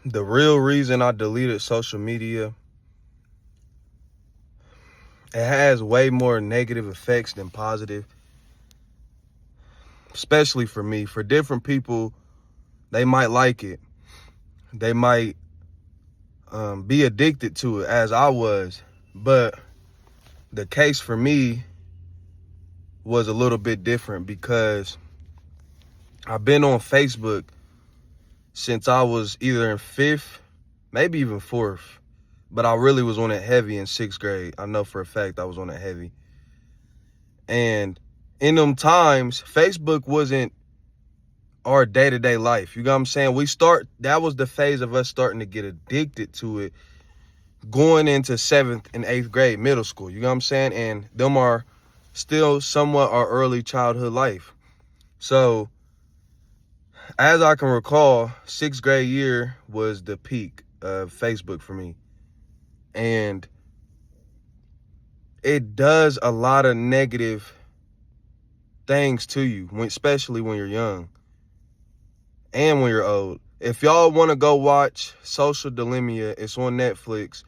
The real reason I deleted social media, it has way more negative effects than positive, especially for me. For different people, they might like it. They might be addicted to it, as I was. But the case for me was a little bit different because I've been on Facebook since I was either in fifth, maybe even fourth. But I really was on it heavy in sixth grade. I know for a fact I was on it heavy. And in them times, Facebook wasn't our day-to-day life. You know what I'm saying? That was the phase of us starting to get addicted to it, going into seventh and eighth grade, middle school. You know what I'm saying? And them are still somewhat our early childhood life. So as I can recall, sixth grade year was the peak of Facebook for me. And it does a lot of negative things to you, especially when you're young and when you're old. If y'all want to go watch Social Dilemma, it's on Netflix.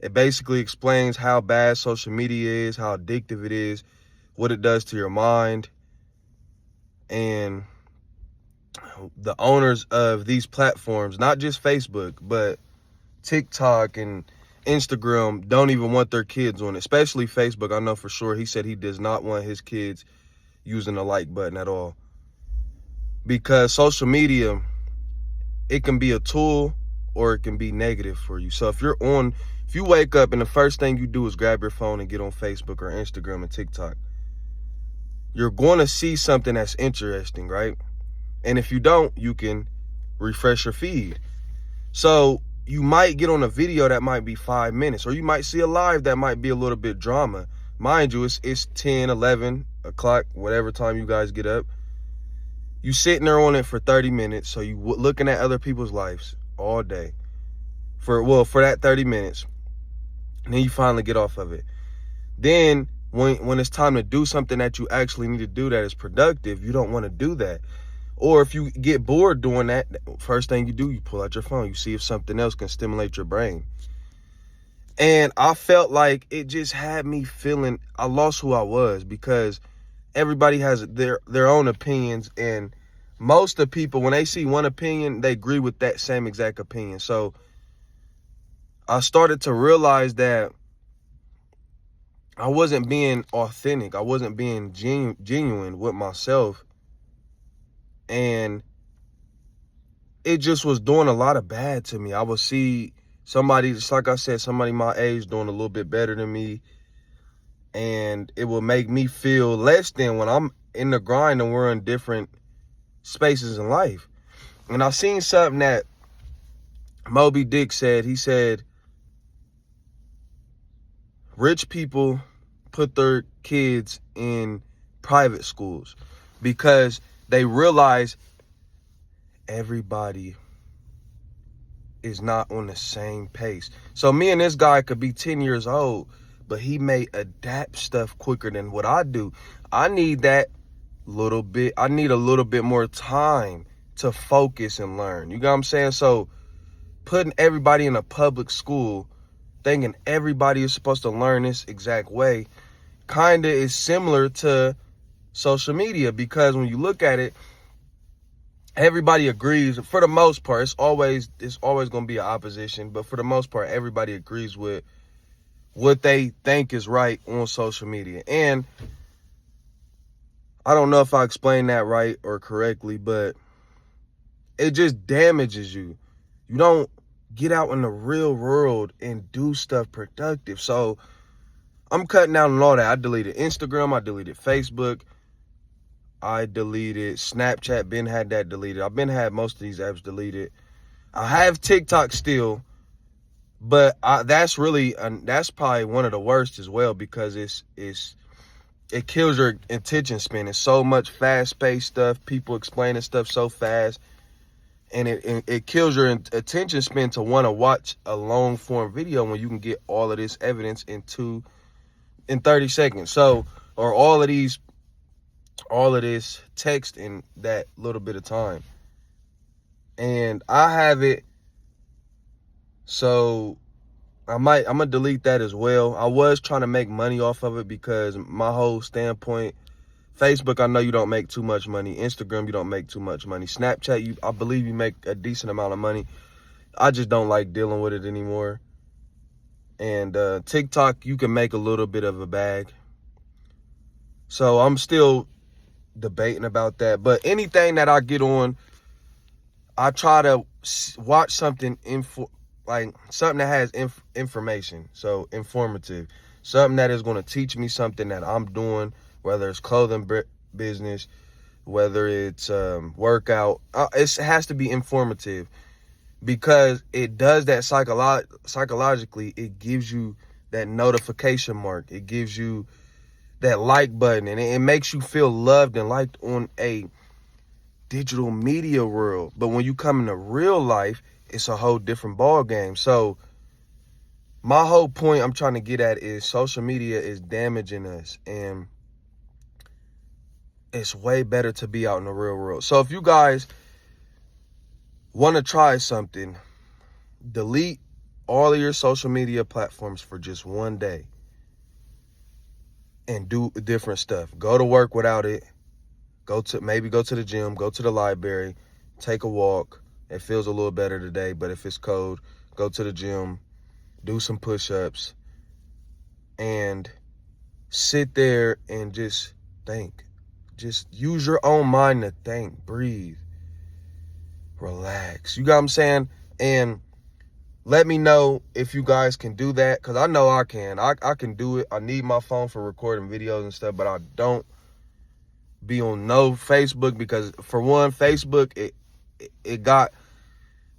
It basically explains how bad social media is, how addictive it is, what it does to your mind. And the owners of these platforms, not just Facebook, but TikTok and Instagram, don't even want their kids on it, especially Facebook. I know for sure he said he does not want his kids using the like button at all. Because social media, it can be a tool or it can be negative for you. So if you wake up and the first thing you do is grab your phone and get on Facebook or Instagram and TikTok, you're going to see something that's interesting, right? And if you don't, you can refresh your feed. So you might get on a video that might be 5 minutes, or you might see a live that might be a little bit drama. Mind you, it's 10, 11 o'clock, whatever time you guys get up. You sitting there on it for 30 minutes, so you looking at other people's lives all day for that 30 minutes. And then you finally get off of it. Then when it's time to do something that you actually need to do that is productive, you don't want to do that. Or if you get bored doing that, first thing you do, you pull out your phone. You see if something else can stimulate your brain. And I felt like it just had me feeling I lost who I was, because everybody has their own opinions, and most of the people, when they see one opinion, they agree with that same exact opinion. So I started to realize that I wasn't being authentic. I wasn't being genuine with myself. And it just was doing a lot of bad to me. I would see somebody, just like I said, somebody my age doing a little bit better than me, and it will make me feel less than when I'm in the grind and we're in different spaces in life. And I seen something that Moby Dick said. He said, rich people put their kids in private schools because they realize everybody is not on the same pace. So me and this guy could be 10 years old, but he may adapt stuff quicker than what I do. I need a little bit more time to focus and learn. You know what I'm saying? So putting everybody in a public school, thinking everybody is supposed to learn this exact way, kind of is similar to social media, because when you look at it, everybody agrees for the most part. It's always going to be an opposition, but for the most part, everybody agrees with what they think is right on social media. And I don't know if I explained that right or correctly, but it just damages you. You don't get out in the real world and do stuff productive. So I'm cutting out on all that. I deleted Instagram. I deleted Facebook. I deleted Snapchat. Ben had that deleted. I've been had most of these apps deleted. I have TikTok still, but that's probably one of the worst as well, because it kills your attention span. It's so much fast-paced stuff. People explaining stuff so fast, and it kills your attention span to want to watch a long-form video when you can get all of this evidence in 30 seconds. So, or all of this text in that little bit of time. And I have it So I'm gonna delete that as well. I was trying to make money off of it because my whole standpoint, Facebook, I know you don't make too much money. Instagram, you don't make too much money. Snapchat, I believe you make a decent amount of money. I just don't like dealing with it anymore. And TikTok, you can make a little bit of a bag. So I'm still debating about that. But anything that I get on, I try to watch something like something that has information, so informative, something that is going to teach me something that I'm doing, whether it's clothing business, whether it's workout. It has to be informative because it does that psychologically. It gives you that notification mark. It gives you that like button, and it makes you feel loved and liked on a digital media world. But when you come into real life, it's a whole different ball game. So my whole point I'm trying to get at is social media is damaging us, and it's way better to be out in the real world. So if you guys want to try something, delete all of your social media platforms for just one day and do different stuff. Go to work without it. Maybe go to the gym, go to the library, take a walk. It feels a little better today, but if it's cold, go to the gym, do some push-ups, and sit there and just think. Just use your own mind to think, breathe, relax. You got what I'm saying? And let me know if you guys can do that, because I know I can. I can do it. I need my phone for recording videos and stuff, but I don't be on no Facebook because, for one, Facebook, it got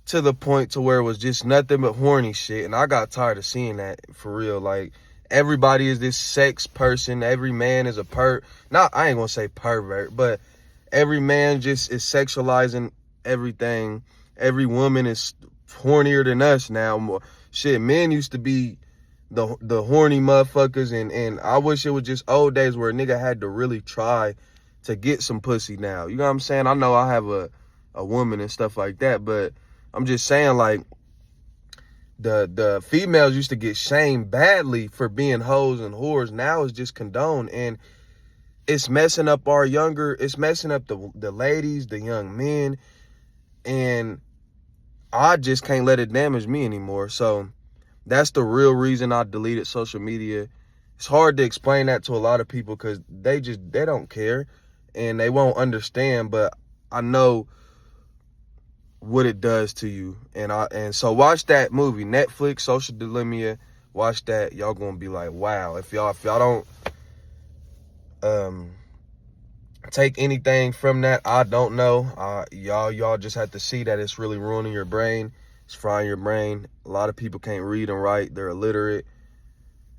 to the point to where it was just nothing but horny shit, and I got tired of seeing that, for real. Like, everybody is this sex person. Every man is a I ain't gonna say pervert, but every man just is sexualizing everything. Every woman is hornier than us now. Shit, men used to be the horny motherfuckers, and I wish it was just old days where a nigga had to really try to get some pussy now. You know what I'm saying? I know I have a woman and stuff like that, but I'm just saying, like, the females used to get shamed badly for being hoes and whores. Now it's just condoned, and it's messing up it's messing up the ladies, the young men, and I just can't let it damage me anymore. So that's the real reason I deleted social media. It's hard to explain that to a lot of people because they don't care and they won't understand, but I know what it does to you. And so watch that movie, Netflix, Social Dilemma. Watch that. Y'all gonna be like, wow. If y'all don't take anything from that, I don't know. Y'all just have to see that it's really ruining your brain. It's frying your brain. A lot of people can't read and write. They're illiterate.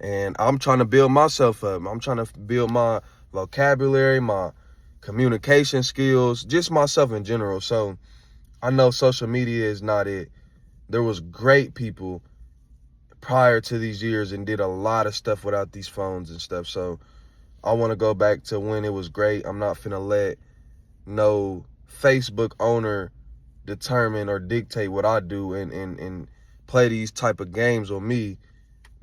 And I'm trying to build myself up. I'm trying to build my vocabulary, my communication skills, just myself in general. So I know social media is not it. There was great people prior to these years and did a lot of stuff without these phones and stuff. So I want to go back to when it was great. I'm not finna let no Facebook owner determine or dictate what I do and play these type of games on me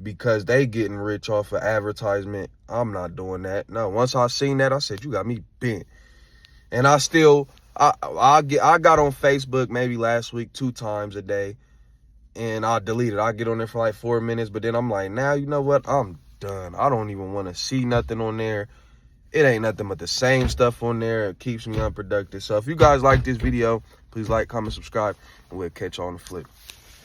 because they getting rich off of advertisement. I'm not doing that. No, once I seen that, I said, you got me bent. And I got on Facebook maybe last week 2 times a day, and I deleted. I get on there for like 4 minutes, but then I'm like, now you know what? I'm done. I don't even want to see nothing on there. It ain't nothing but the same stuff on there. It keeps me unproductive. So if you guys like this video, please like, comment, subscribe, and we'll catch you on the flip.